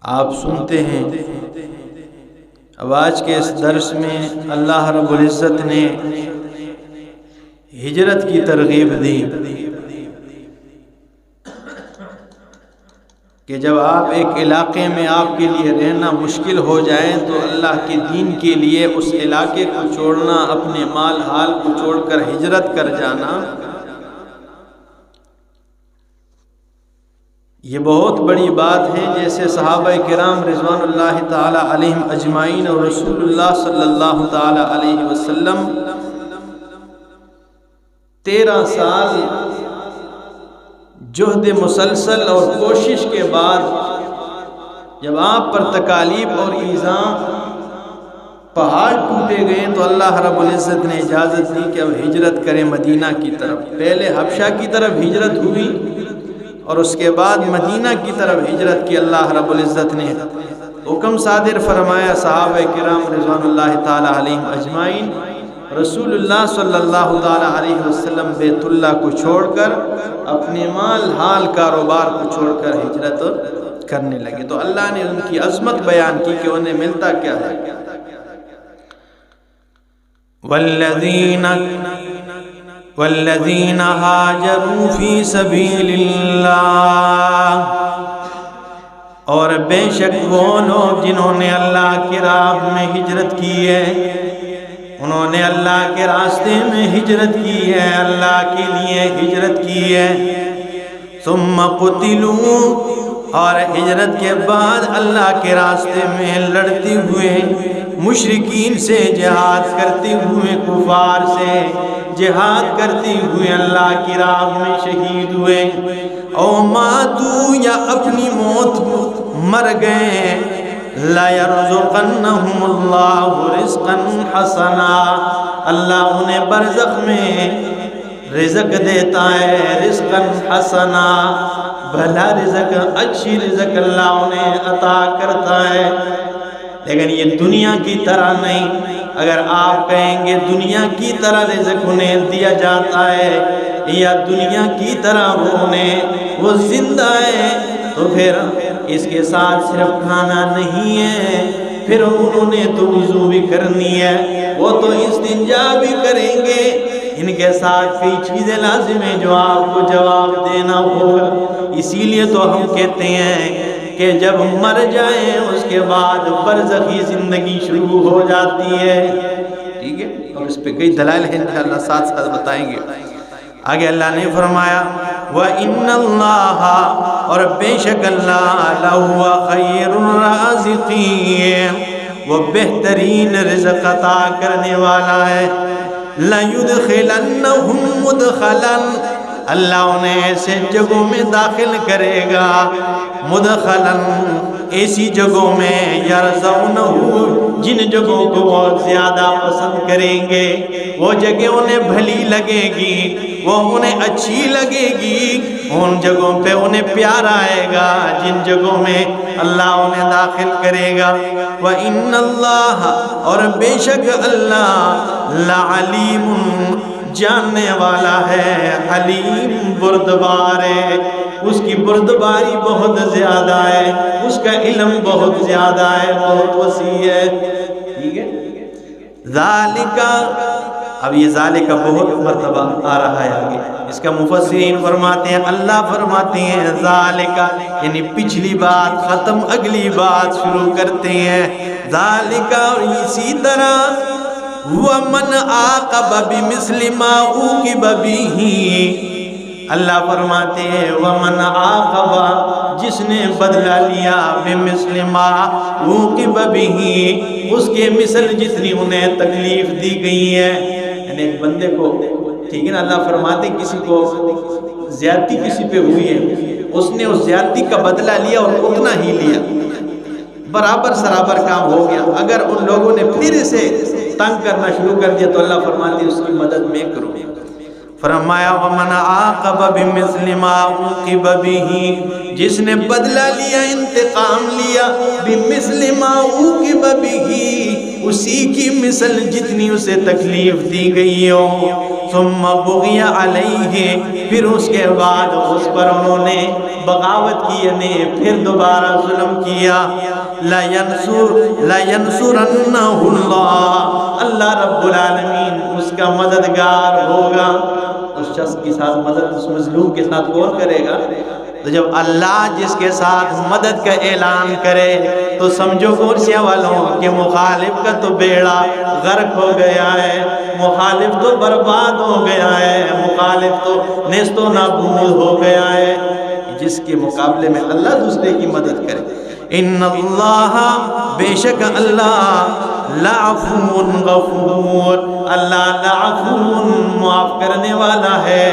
آپ سنتے ہیں اب آج کے اس درس میں اللہ رب العزت نے ہجرت کی ترغیب دی کہ جب آپ ایک علاقے میں آپ کے لیے رہنا مشکل ہو جائے تو اللہ کے دین کے لیے اس علاقے کو چھوڑنا، اپنے مال حال کو چھوڑ کر ہجرت کر جانا، یہ بہت بڑی بات ہے۔ جیسے صحابہ کرام رضوان اللہ تعالی علیہم اجمعین اور رسول اللہ صلی اللہ تعالی علیہ وسلم 13 سال جہد مسلسل اور کوشش کے بعد جب آپ پر تکالیف اور ایذاء پہاڑ ٹوٹے گئے تو اللہ رب العزت نے اجازت دی کہ اب ہجرت کریں مدینہ کی طرف۔ پہلے حبشہ کی طرف ہجرت ہوئی اور اس کے بعد مدینہ کی طرف ہجرت کی۔ اللہ رب العزت نے حکم صادر فرمایا، صحابہ کرام رضوان اللہ تعالی علیہم اجمعین رسول اللہ صلی اللہ تعالی علیہ وسلم بیت اللہ کو چھوڑ کر اپنے مال حال کاروبار کو چھوڑ کر ہجرت کرنے لگے۔ تو اللہ نے ان کی عظمت بیان کی کہ انہیں ملتا کیا ہے۔ والذین ہاجروا فی سبیل اللہ، اور بے شک وہ لوگ جنہوں نے اللہ کی راہ میں ہجرت کی ہے، انہوں نے اللہ کے راستے میں ہجرت کی ہے، اللہ کے لیے ہجرت کی ہے۔ ثم قتلوا، اور ہجرت کے بعد اللہ کے راستے میں لڑتے ہوئے مشرکین سے جہاد کرتے ہوئے، کفار سے جہاد کرتے ہوئے اللہ کی راہ میں شہید ہوئے، او ماتوا، یا اپنی موت مر گئے، لا يرزقنهم اللہ رزقا حسنا، اللہ انہیں برزخ میں رزق دیتا ہے، رزقا حسنا، بھلا رزق، اچھی رزق اللہ انہیں عطا کرتا ہے۔ لیکن یہ دنیا کی طرح نہیں۔ اگر آپ کہیں گے دنیا کی طرح رزق انہیں دیا جاتا ہے یا دنیا کی طرح وہ زندہ ہے، تو پھر اس کے ساتھ صرف کھانا نہیں ہے، پھر انہوں نے تو وضو بھی کرنی ہے، وہ تو استنجا بھی کریں گے، ان کے ساتھ کئی چیزیں لازم ہیں جو آپ کو جواب دینا ہوگا۔ اسی لیے تو ہم کہتے ہیں کہ جب مر جائیں اس کے بعد برزخی زندگی شروع ہو جاتی ہے، ٹھیک ہے؟ اور اس پہ کئی دلائل ہیں انشاءاللہ ساتھ ساتھ بتائیں گے۔ آگے اللہ نے فرمایا وَإِنَّ اللَّهَ، اور بے شک اللہ لَهُوَ خَيْرُ الرَّازِقِينَ، وہ بہترین رزق عطا کرنے والا ہے۔ لَيُدْخِلَنَّهُمْ مُدْخَلًا، اللہ انہیں ایسے جگہوں میں داخل کرے گا، مدخلاً، ایسی جگہوں میں، یرضونہ، جن جگہوں کو وہ زیادہ پسند کریں گے، وہ جگہ انہیں بھلی لگے گی، وہ انہیں اچھی لگے گی، ان جگہوں پہ انہیں پیار آئے گا جن جگہوں میں اللہ انہیں داخل کرے گا۔ وَإِنَّ اللَّهَ، اور بے شک اللہ، لَعَلِيمٌ، جاننے والا ہے، حلیم، بردبار ہے، اس کی بردباری بہت زیادہ ہے، اس کا علم بہت زیادہ ہے، بہت وسیع ہے، ٹھیک ہے؟ ذالک، اب یہ ذالک بہت مرتبہ آ رہا ہے آگے، اس کا مفسرین فرماتے ہیں، اللہ فرماتے ہیں ذالک، یعنی پچھلی بات ختم، اگلی بات شروع کرتے ہیں۔ ذالک، اور اسی طرح، وَمَنْ عَاقَبَ بِمِثْلِ مَا عُوقِبَ بِهِ، اللہ فرماتے ہیں وَمَنْ عَاقَبَ، جس نے بدلہ لیا، بِمِثْلِ مَا عُوقِبَ بِهِ، اس کے مثل جتنی انہیں تکلیف دی گئی ہے، یعنی ایک بندے کو، ٹھیک ہے نا، اللہ فرماتے ہیں کسی کو زیادتی کسی پہ ہوئی ہے، اس نے اس زیادتی کا بدلہ لیا اور اتنا ہی لیا، برابر سرابر کام ہو گیا۔ اگر ان لوگوں نے پھر اسے تنگ کرنا شروع کر دیا تو اللہ فرماتے ہیں اس کی مدد میں کروں۔ فرمایا وَمَنْ عَاقَبَ بِمِثْلِ مَا عُوقِبَ بِهِ، جس نے بدلہ لیا، انتقام لیا، بِمِثْلِ مَا عُوقِبَ بِهِ، اسی کی مثل جتنی اسے تکلیف دی گئی ہو، ثُمَّ بُغِيَ عَلَيْهِ، پھر اس کے بعد اس پر انہوں نے بغاوت کی، یعنی پھر دوبارہ ظلم کیا۔ لَيَنْصُرَنَّهُ اللَّهُ، اللہ رب العالمین اس کا مددگار ہوگا۔ اس شخص کے ساتھ مدد اس مظلوم کے ساتھ کون کرے گا؟ تو جب اللہ جس کے ساتھ مدد کا اعلان کرے تو سمجھو کورسیا والوں کہ مخالف کا تو بیڑا غرق ہو گیا ہے، مخالف تو برباد ہو گیا ہے، مخالف تو نیست و نابود ہو گیا ہے، جس کے مقابلے میں اللہ دوسرے کی مدد کرے۔ ان اللہ، بے شک اللہ، لعفو غفور، اللہ لعفو معاف کرنے والا ہے،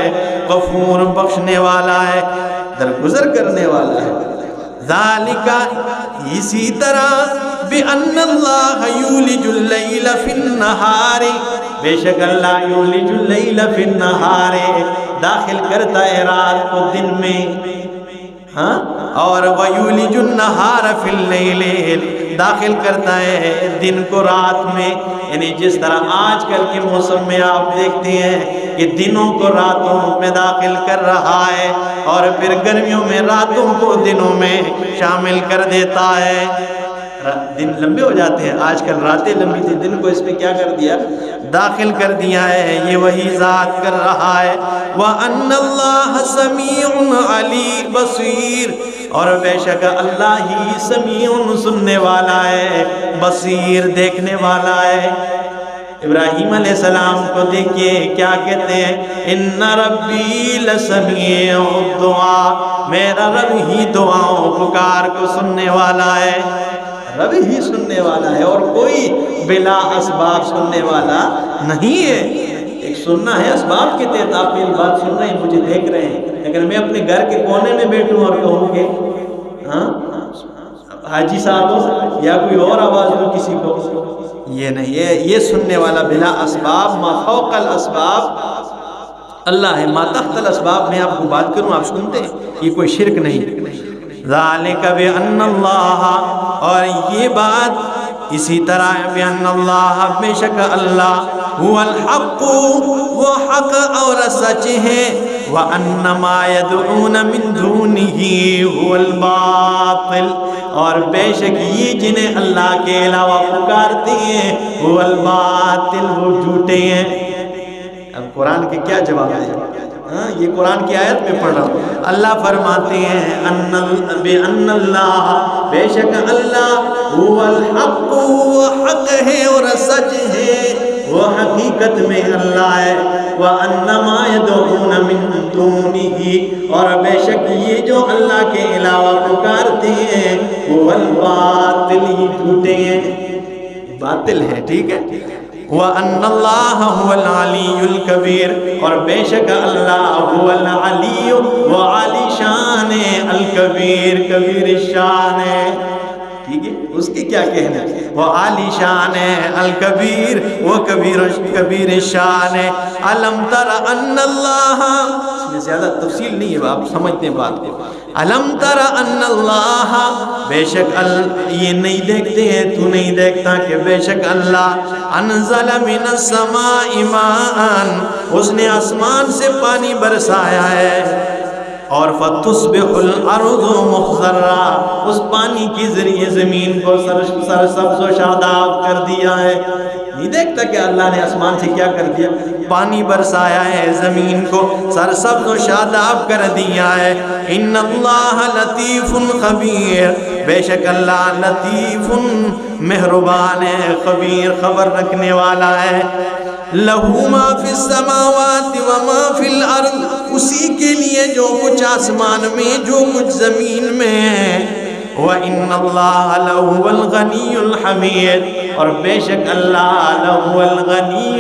غفور بخشنے والا ہے، درگزر کرنے والا ہے۔ ذالک، اسی طرح، بِأَنَّ اللَّهَ يُولِجُ اللَّيْلَ فِي النَّهَارِ، بے شک اللہ یولج اللیل فی النہار، داخل کرتا ہے رات کو دن میں، اور وَيُولِجُ النَّهَارَ فِي اللَّيْلِ، داخل کرتا ہے دن کو رات میں، یعنی جس طرح آج کل کے موسم میں آپ دیکھتے ہیں کہ دنوں کو راتوں میں داخل کر رہا ہے، اور پھر گرمیوں میں راتوں کو دنوں میں شامل کر دیتا ہے، دن لمبے ہو جاتے ہیں، آج کل راتیں لمبی تھی، دن کو اس میں کیا کر دیا؟ داخل کر دیا ہے، یہ وہی ذات کر رہا ہے۔ وَأَنَّ اللَّهَ سَمِيعٌ عَلِيمٌ بَصِيرٌ، اور بے شک اللہ ہی سمیع سننے والا ہے، بصیر دیکھنے والا ہے۔ ابراہیم علیہ السلام کو دیکھیے کیا کہتے ہیں، ان ربی لسمیع الدعاء، میرا رب ہی دعاؤں پکار کو سننے والا ہے، رب ہی سننے والا ہے، اور کوئی بلا اسباب سننے والا نہیں ہے۔ ایک سننا ہے اسباب کے تحت، آپ میری بات سن رہے ہیں، مجھے دیکھ رہے ہیں، لیکن میں اپنے گھر کے کونے میں بیٹھوں اور کہوں کہ حاجی صاحب یا کوئی اور آواز ہو کسی کو، یہ نہیں ہے، یہ سننے والا بلا اسباب، ما فوق الاسباب اللہ ہے، ما تحت الاسباب میں آپ کو بات کروں آپ سنتے ہیں، یہ کوئی شرک نہیں۔ ذالک بأن اللہ، اور یہ بات اسی طرح بأن اللہ، بے شک اللہ، هو الحق، وہ حق اور سچ ہے، وأن ما يدعون من دونه هو الباطل، اور بے شک یہ جنہیں اللہ کے علاوہ پکارتے ہیں هو الباطل، وہ جھوٹے ہیں۔ اب قرآن کے کیا جواب ہے؟ یہ قرآن کی آیت میں پڑھ رہا ہوں، اللہ فرماتے ہیں بِأَنَّ اللَّهَ، بے شک اللہ، هو الحق، وہ حق ہے اور سچ ہے، وہ حقیقت میں اللہ ہے، وَأَنَّ مَا يَدْعُونَ مِن دُونِهِ، اور بے شک یہ جو اللہ کے علاوہ پکارتے ہیں وہ الباطل، ہی جھوٹے ہیں، باطل ہے، ٹھیک ہے۔ وَأَنَّ اللَّهَ هُوَ الْعَلِيُّ الْكَبِيرُ، اور بے شک اللہ هو العلی، وہ عالی شان ہے، الکبیر، کبیر الشان ہے، ٹھیک ہے، اس کے کیا کہنا ہے، وہ عالی شان ہے، الکبیر، وہ کبیر الشان ہے۔ الم تر ان اللہ، اس میں زیادہ تفصیل نہیں ہے، آپ سمجھتے ہیں بات کو۔ الم تر ان اللہ، بے شک یہ نہیں دیکھتے ہیں، تو نہیں دیکھتا کہ بے شک اللہ انزل من السماء ماء، اس نے آسمان سے پانی برسایا ہے، اور فتصبح الارض مخضرا، اس پانی کے ذریعے زمین کو سرسبز و شاداب کر دیا ہے۔ نہیں دیکھتا کہ اللہ نے آسمان سے کیا کر دیا؟ پانی برسایا ہے، زمین کو سرسبز و شاداب کر دیا ہے۔ ان اللہ لطیف خبیر، بے شک اللہ لطیف مہربان ہے، خبیر خبر رکھنے والا ہے۔ لہو ما فی السماوات وما فی الارض، اسی کے لیے جو کچھ آسمان میں جو کچھ زمین میں ہے۔ وَإِنَّ اللَّهَ لَهُوَ الْغَنِيُّ الْحَمِيدُ، اور بے شک اللہ لَهُوَ الْغَنِيُّ،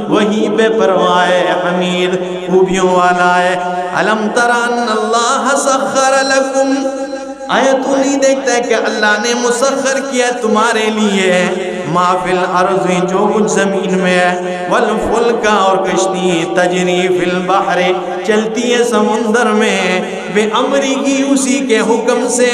وہی بے پرواہ حمید خوبیوں والا ہے۔ أَلَمْ تَرَ أَنَّ اللَّهَ سَخَّرَ لَكُمْ، آیا تو نہیں دیکھتا ہے کہ اللہ نے مسخر کیا تمہارے لیے ما فی الارض، جو کچھ زمین میں ہے، والفلک، اور کشتی، تجری فی البحر، چلتی ہے سمندر میں، بے امری کی، اسی کے حکم سے،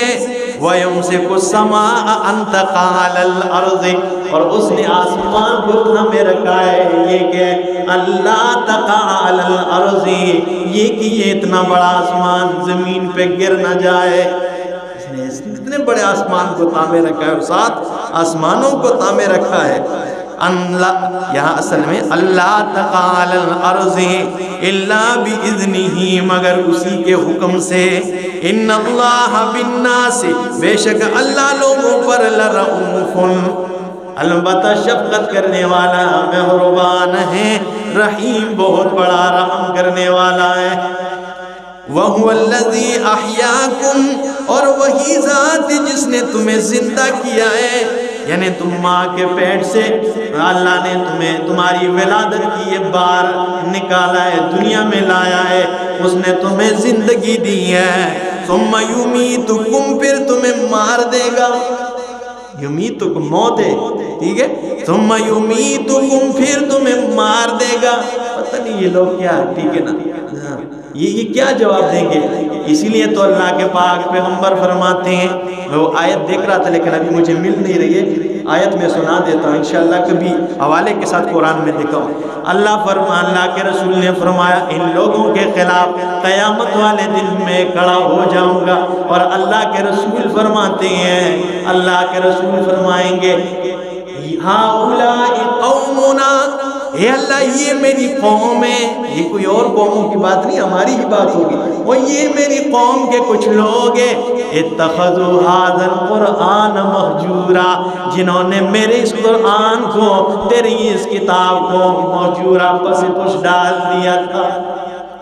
وَيُمْسِكُ السَّمَاءَ أَن تَقَعَ عَلَى الْأَرْضِ، اور اس نے آسمان کو تھامے رکھا ہے یہ کہ اللہ تقع علی الارض، یہ کہ یہ اتنا بڑا آسمان زمین پہ گر نہ جائے. اس نے اتنے بڑے آسمان کو تھامے رکھا ہے اور ساتھ آسمانوں کو تھامے رکھا ہے. یہاں اصل میں اللہ تقع علی الارض الا باذنہ، مگر اسی کے حکم سے. ان اللہ بالناس، بے شک اللہ لوگوں پر لرؤوف، البتہ شفقت کرنے والا، مہربان ہے، رحیم، بہت بڑا رحم کرنے والا ہے. وَهُوَ الَّذِي أَحْيَاكُمْ، اور وہی ذات جس نے تمہیں زندہ کیا ہے، یعنی تم ماں کے پیٹ سے اللہ نے تمہاری ولادت کی یہ بار نکالا ہے، دنیا میں لایا ہے، اس نے تمہیں زندگی دی ہے. ثُمَّ يُمِيتُكُمْ، پھر تمہیں مار دے گا. یمیتکم موت ہے، ٹھیک ہے. ثم یمیتکم، پھر تمہیں مار دے گا. پتہ نہیں یہ لوگ کیا، ٹھیک ہے نا، یہ کیا جواب دیں گے. اسی لیے تو اللہ کے پاک پیغمبر فرماتے ہیں، میں وہ آیت دیکھ رہا تھا لیکن ابھی مجھے مل نہیں رہی ہے، آیت میں سنا دیتا ہوں انشاءاللہ، کبھی حوالے کے ساتھ قرآن میں دکھاؤں. اللہ کے رسول نے فرمایا ان لوگوں کے خلاف قیامت والے دن میں کھڑا ہو جاؤں گا. اور اللہ کے رسول فرماتے ہیں، اللہ کے رسول فرمائیں گے ہؤلاء قومنا، اے اللہ یہ میری قوم ہے. یہ کوئی اور قوموں کی بات نہیں، ہماری ہی بات ہوگی. وہ یہ میری قوم کے کچھ لوگ ہیں، اتخذوا ھذا القرآن مہجورا، جنہوں نے میرے اس قرآن کو، تیری اس کتاب کو مہجورا، پس پش ڈال دیا تھا.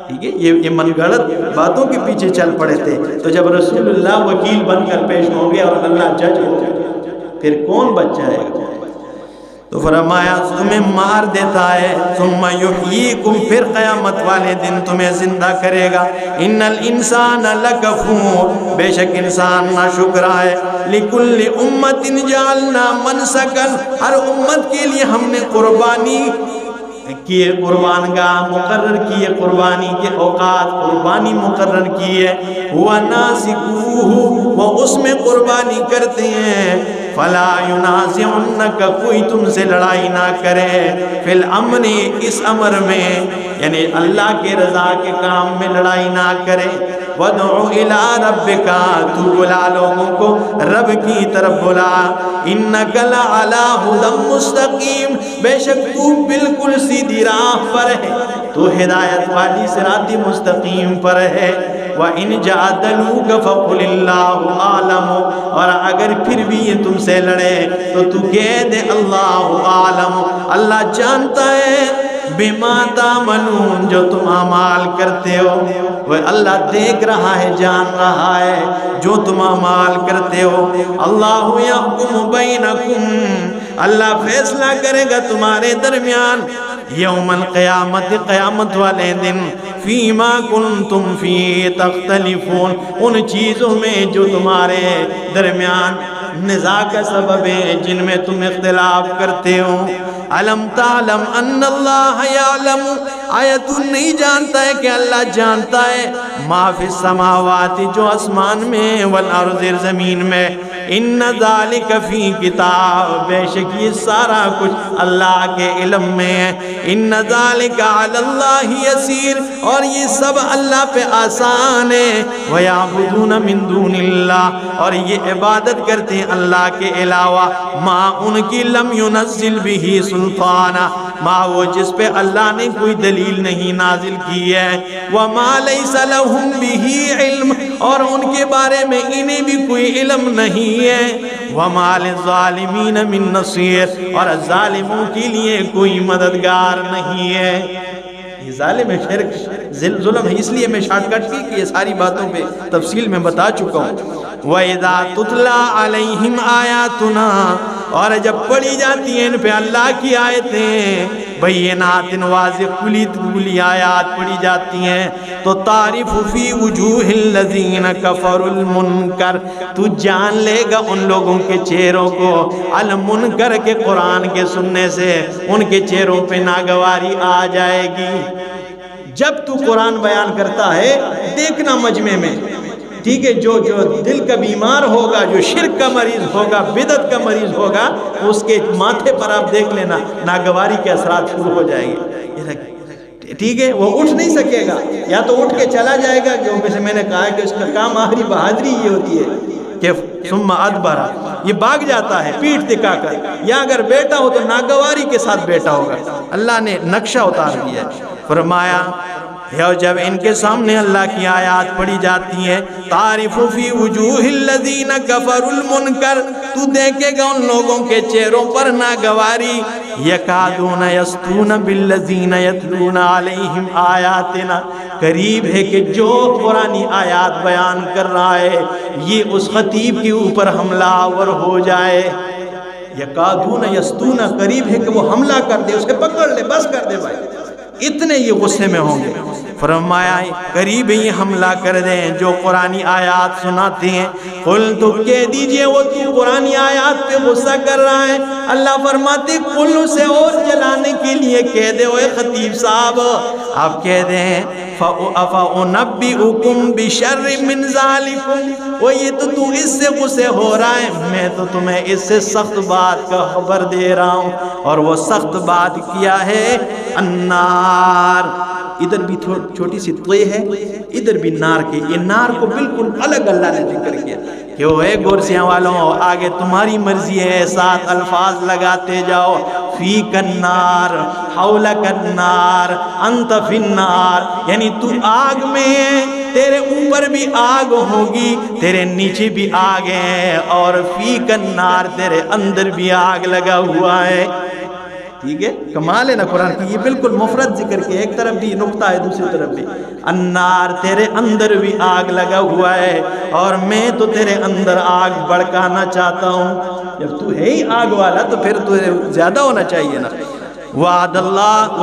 ٹھیک ہے، یہ من گھڑت باتوں کے پیچھے چل پڑے تھے. تو جب رسول اللہ وکیل بن کر پیش ہوں گے اور اللہ جج ہو گئے، پھر کون بچ جائے گا؟ تو فرمایا تمہیں مار دیتا ہے. ثم یحییکم، پھر قیامت والے دن تمہیں زندہ کرے گا. ان الانسان لکفور، بے شک انسان ناشکرا ہے. لکل امت جعلنا منسکا، ہر امت کے لیے ہم نے قربانی کی، قربان گاہ مقرر کی ہے، قربانی کے اوقات قربانی مقرر کی ہے. وَنَاسِكُوهُ، وہ اس میں قربانی کرتے ہیں. فَلَا يُنَازِعُنَّكَ، کوئی تم سے لڑائی نہ کرے. فِي الْأَمْرِ، اس امر میں، یعنی اللہ کے رضا کے کام میں لڑائی نہ کرے. وَادْعُ إِلَىٰ رَبِّكَ، تو بلا لوگوں کو رب کی طرف بلا. إِنَّكَ لَعَلَىٰ هُدًى مُسْتَقِيمٍ، بے شک تو بالکل سیدھی راہ پر ہے، تو ہدایت والی صراط مستقیم پر ہے. وَإِنْ جَادَلُوكَ فَقُلِ اللَّهُ أَعْلَمُ، اور اگر پھر بھی یہ تم سے لڑے تو تو کہہ دے اللہ عالم، اللہ جانتا ہے، بما تعملون، جو تم اعمال کرتے ہو. وہ اللہ دیکھ رہا ہے، جان رہا ہے جو تم اعمال کرتے ہو. اللہ یحکم بینکم، اللہ فیصلہ کرے گا تمہارے درمیان. یوم القیامت، قیامت والے دن. فیما کنتم فی تختلفون، ان چیزوں میں جو تمہارے درمیان نزاع کا سبب ہے، جن میں تم اختلاف کرتے ہو. علم تعلم ان اللہ یعلم، آیا تو نہیں جانتا ہے کہ اللہ جانتا ہے ما فی السماوات، جو آسمان میں، والارض، زمین میں. ان ذالک فی کتاب، بے شک یہ سارا کچھ اللہ کے علم میں ہے. ان ذالک علی اللہ یسیر، اور یہ سب اللہ پہ آسان ہے. وَيَعْبُدُونَ مِن دُونِ اللَّهِ، اور یہ عبادت کرتے ہیں اللہ کے علاوہ، ما ان کی لم ينزل به سلطانا، ما وہ جس پہ اللہ نے کوئی دلیل نہیں نازل کی ہے. وَمَا لَيْسَ لَهُم بِهِ عِلْمٌ، اور ان کے بارے میں انہیں بھی کوئی علم نہیں ہے. وَمَا لِلظَّالِمِينَ مِن نَصِيرٍ، اور ظالموں کے لیے کوئی مددگار نہیں ہے. یہ ظالم ہے، شرک ظلم ہے، اس لیے میں شارٹ کٹ کی کہ یہ ساری باتوں پہ تفصیل میں بتا چکا ہوں. وَإِذَا تُتْلَى عَلَيْهِمْ آيَاتُنَا، اور جب پڑھی جاتی ہیں ان پہ اللہ کی آیتیں، بینات، واضح کھلی کھلی آیات پڑھی جاتی ہیں، تو تعرف فی وجوہ الذین کفروا المنکر، تو جان لے گا ان لوگوں کے چہروں کو، المنکر کے قرآن کے سننے سے ان کے چہروں پہ ناگواری آ جائے گی. جب تو قرآن بیان کرتا ہے دیکھنا مجمع میں، ٹھیک ہے، جو دل کا بیمار ہوگا، جو شرک کا مریض ہوگا، بدعت کا مریض ہوگا، اس کے ماتھے پر آپ دیکھ لینا ناگواری کے اثرات شروع ہو جائیں گے، ٹھیک ہے، وہ اٹھ نہیں سکے گا، یا تو اٹھ کے چلا جائے گا، جیسے میں نے کہا کہ اس کا کام آخری بہادری یہ ہوتی ہے کہ ثم ادبر، یہ بھاگ جاتا ہے پیٹھ دکھا کر، یا اگر بیٹا ہو تو ناگواری کے ساتھ بیٹا ہوگا۔ اللہ نے نقشہ اتار دیا ہے، فرمایا جب ان کے سامنے اللہ کی آیات پڑھی جاتی ہیں، تعرف فی وجوہ الذین کفروا المنکر، تو دیکھے گا ان لوگوں کے چہروں پر ناگواری، یکادون یسطون بالذین یتلون علیہم آیاتنا، قریب ہے کہ جو قرآنی آیات بیان کر رہا ہے یہ اس خطیب کے اوپر حملہ آور ہو جائے۔ یکادون یسطون، قریب ہے کہ وہ حملہ کر دے، اسے پکڑ لے، بس کر دے بھائی، اتنے یہ غصے میں ہوں گے۔ فرمایا قریب یہ حملہ کر دیں جو قرآنی آیات سناتے ہیں۔ قل، تو کہہ دیجئے وہ تو قرآنی آیات پہ غصہ کر رہا ہے، اللہ فرماتے قل، اسے اور جلانے کے لیے کہہ دے، اے خطیب صاحب آپ کہہ دیں فَأُنَبِّئُكُمْ بِشَرٍّ مِّن ذَلِكُمْ، وہ یہ تو اس سے غصے ہو رہا ہے، میں تو تمہیں اس سے سخت بات کا خبر دے رہا ہوں، اور وہ سخت بات کیا ہے؟ النار، ادھر بھی چھوٹی سی طے ہے، ادھر بھی نار کے، یہ نار کو بالکل الگ اللہ نے ذکر کیا کہ وہ اے گورسیاں والوں آگے تمہاری مرضی ہے، ساتھ الفاظ لگاتے جاؤ، فیک النار، حولک النار، انت فی النار، یعنی تو آگ میں ہے، تیرے اوپر بھی آگ ہوگی، تیرے نیچے بھی آگ ہے، اور فیک النار، تیرے اندر بھی آگ لگا ہوا ہے۔ ٹھیک ہے، کمال ہے نا قرآن کی، یہ بالکل مفرد ذکر کے، ایک طرف بھی نقطہ ہے دوسری طرف بھی، النار، تیرے اندر بھی آگ لگا ہوا ہے، اور میں تو تیرے اندر آگ بڑکانا چاہتا ہوں۔ جب تو ہے ہی آگ والا تو پھر تو زیادہ ہونا چاہیے نا۔ وعد اللہ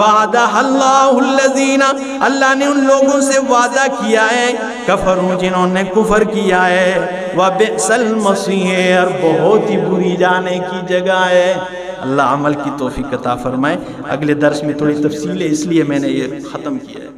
الذین، اللہ نے ان لوگوں سے وعدہ کیا ہے، کفروا، جنہوں نے کفر کیا ہے، وبئس المصیر، اور بہت ہی بری جانے کی جگہ ہے۔ اللہ عمل کی توفیق عطا فرمائے۔ اگلے درس میں تھوڑی تفصیل ہے، اس لیے میں نے یہ ختم کیا ہے۔